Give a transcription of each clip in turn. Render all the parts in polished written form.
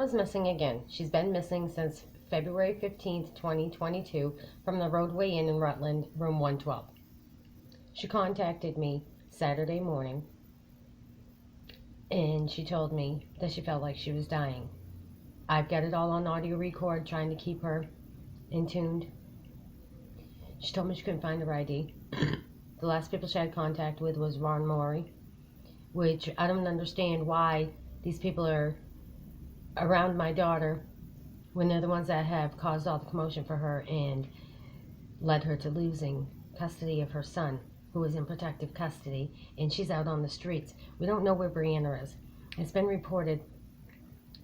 was missing again. She's been missing since February 15th, 2022 from the Rodeway Inn in Rutland, room 112. She contacted me Saturday morning and she told me that she felt like she was dying. I've got it all on audio record, trying to keep her in tuned. She told me she couldn't find her ID. The last people she had contact with was Ron Maury, which I don't understand why these people are around my daughter when they're the ones that have caused all the commotion for her and led her to losing custody of her son, who is in protective custody, and she's out on the streets. We don't know where Brianna is. It's been reported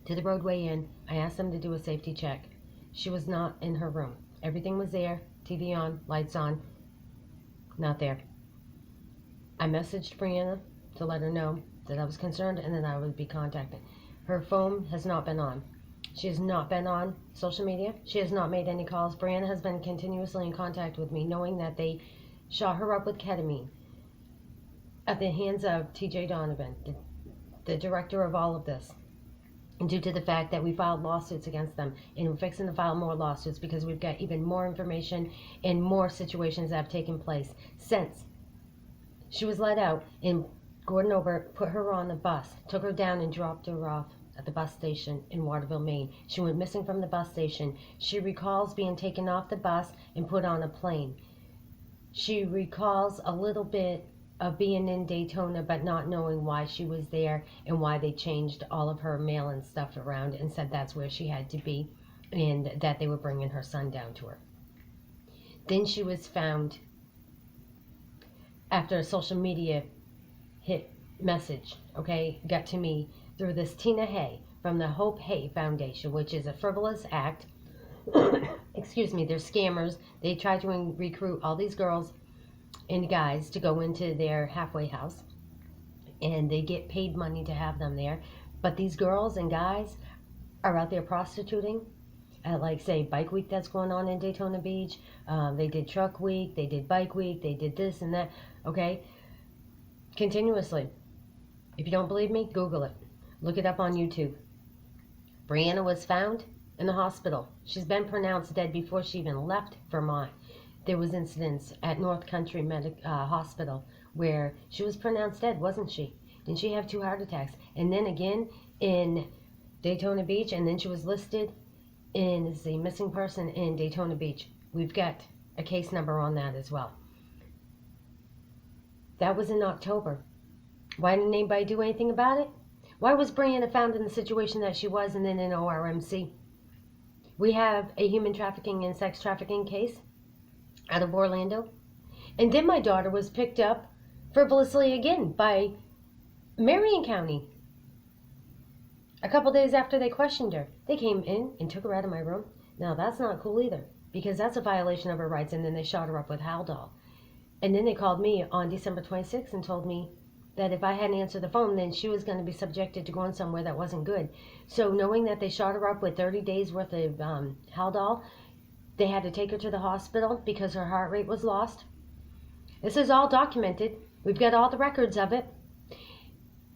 to the Rodeway Inn. I asked them to do a safety check. She was not in her room. Everything was there, TV on, lights on, not there. I messaged Brianna to let her know that I was concerned and that I would be contacting. Her phone has not been on. She has not been on social media. She has not made any calls. Brianna has been continuously in contact with me, knowing that they shot her up with ketamine at the hands of TJ Donovan, the director of all of this. And due to the fact that we filed lawsuits against them, and we're fixing to file more lawsuits because we've got even more information and more situations that have taken place since she was let out, and Gordon Obert put her on the bus, took her down and dropped her off at the bus station in Waterville, Maine. She went missing from the bus station. She recalls being taken off the bus and put on a plane. She recalls a little bit of being in Daytona but not knowing why she was there and why they changed all of her mail and stuff around and said that's where she had to be and that they were bringing her son down to her. Then she was found after a social media hit message, got to me through this Tina Hay from the Hope Hay Foundation, which is a frivolous act. Excuse me, they're scammers. They try to recruit all these girls and guys to go into their halfway house, and they get paid money to have them there. But these girls and guys are out there prostituting at, like, say, Bike Week that's going on in Daytona Beach. They did Truck Week, they did Bike Week, they did this and that, continuously. If you don't believe me, Google it. Look it up on YouTube. Brianna was found in the hospital. She's been pronounced dead before she even left Vermont. There was incidents at North Country Hospital where she was pronounced dead, wasn't she? Didn't she have 2 heart attacks? And then again in Daytona Beach, and then she was listed as a missing person in Daytona Beach. We've got a case number on that as well. That was in October. Why didn't anybody do anything about it? Why was Brianna found in the situation that she was and then in ORMC? We have a human trafficking and sex trafficking case out of Orlando. And then my daughter was picked up frivolously again by Marion County. A couple days after they questioned her, they came in and took her out of my room. Now that's not cool either, because that's a violation of her rights, and then they shot her up with Haldol. And then they called me on December 26th and told me that if I hadn't answered the phone, then she was going to be subjected to going somewhere that wasn't good. So knowing that they shot her up with 30 days worth of Haldol, they had to take her to the hospital because her heart rate was lost. This is all documented. We've got all the records of it.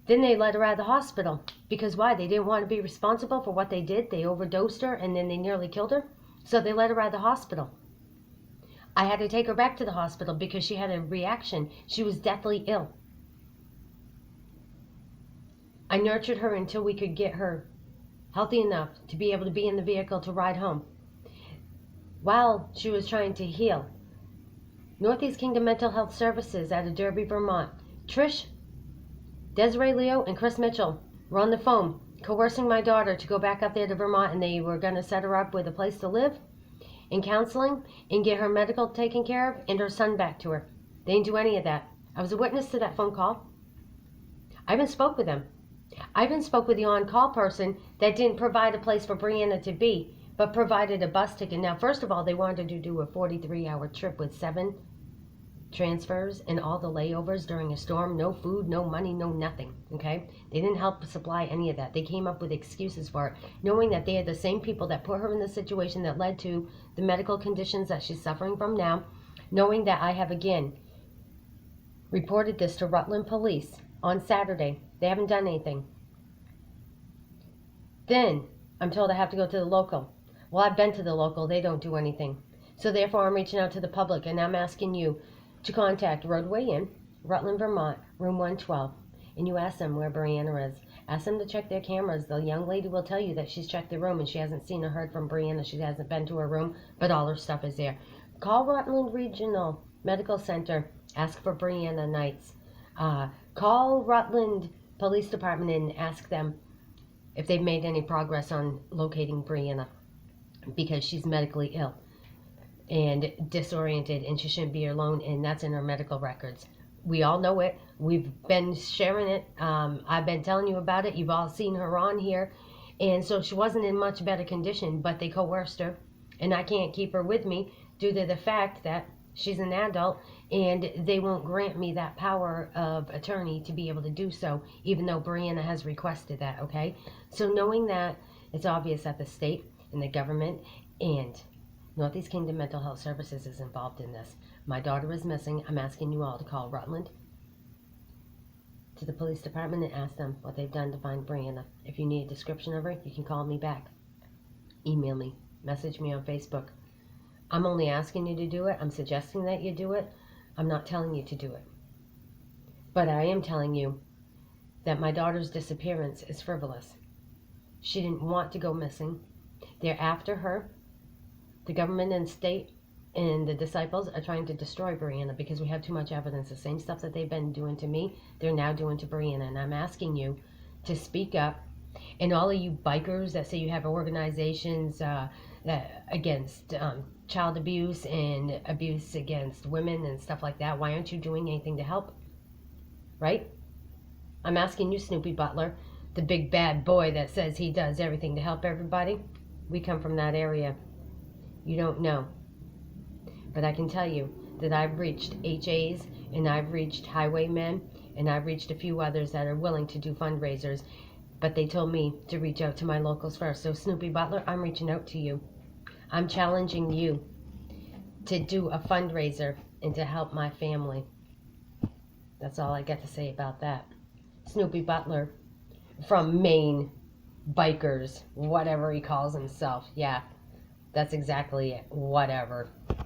Then they let her out of the hospital. Because why? They didn't want to be responsible for what they did. They overdosed her and then they nearly killed her. So they let her out of the hospital. I had to take her back to the hospital because she had a reaction. She was deathly ill. I nurtured her until we could get her healthy enough to be able to be in the vehicle to ride home. While she was trying to heal, Northeast Kingdom Mental Health Services out of Derby, Vermont, Trish, Desiree Leo, and Chris Mitchell were on the phone coercing my daughter to go back up there to Vermont, and they were going to set her up with a place to live and counseling and get her medical taken care of and her son back to her. They didn't do any of that. I was a witness to that phone call. I even spoke with them. I even spoke with the on-call person that didn't provide a place for Brianna to be, but provided a bus ticket. Now, first of all, they wanted to do a 43-hour trip with 7 transfers and all the layovers during a storm. No food, no money, no nothing, They didn't help supply any of that. They came up with excuses for it, knowing that they are the same people that put her in the situation that led to the medical conditions that she's suffering from now, knowing that I have, again, reported this to Rutland Police on Saturday. They haven't done anything. Then, I'm told I have to go to the local. Well, I've been to the local. They don't do anything. So therefore, I'm reaching out to the public, and I'm asking you to contact Rodeway Inn, Rutland, Vermont, room 112, and you ask them where Brianna is. Ask them to check their cameras. The young lady will tell you that she's checked the room and she hasn't seen or heard from Brianna. She hasn't been to her room, but all her stuff is there. Call Rutland Regional Medical Center. Ask for Brianna Knights. Call Rutland Police Department and ask them if they've made any progress on locating Brianna, because she's medically ill and disoriented and she shouldn't be alone, and that's in her medical records. We all know it. We've been sharing it. I've been telling you about it. You've all seen her on here. And so she wasn't in much better condition, but they coerced her. And I can't keep her with me due to the fact that she's an adult, and they won't grant me that power of attorney to be able to do so, even though Brianna has requested that, okay? So knowing that, it's obvious that the state and the government and Northeast Kingdom Mental Health Services is involved in this. My daughter is missing. I'm asking you all to call Rutland to the police department and ask them what they've done to find Brianna. If you need a description of her, you can call me back. Email me. Message me on Facebook. I'm only asking you to do it. I'm suggesting that you do it. I'm not telling you to do it. But I am telling you that my daughter's disappearance is frivolous. She didn't want to go missing. They're after her. The government and state and the disciples are trying to destroy Brianna because we have too much evidence. The same stuff that they've been doing to me, they're now doing to Brianna. And I'm asking you to speak up. And all of you bikers that say you have organizations against child abuse and abuse against women and stuff like that, why aren't you doing anything to help? Right? I'm asking you, Snoopy Butler, the big bad boy that says he does everything to help everybody. We come from that area. You don't know. But I can tell you that I've reached HAs and I've reached highwaymen and I've reached a few others that are willing to do fundraisers. But they told me to reach out to my locals first. So Snoopy Butler, I'm reaching out to you. I'm challenging you to do a fundraiser and to help my family. That's all I got to say about that. Snoopy Butler from Maine, bikers, whatever he calls himself. Yeah, that's exactly it. Whatever.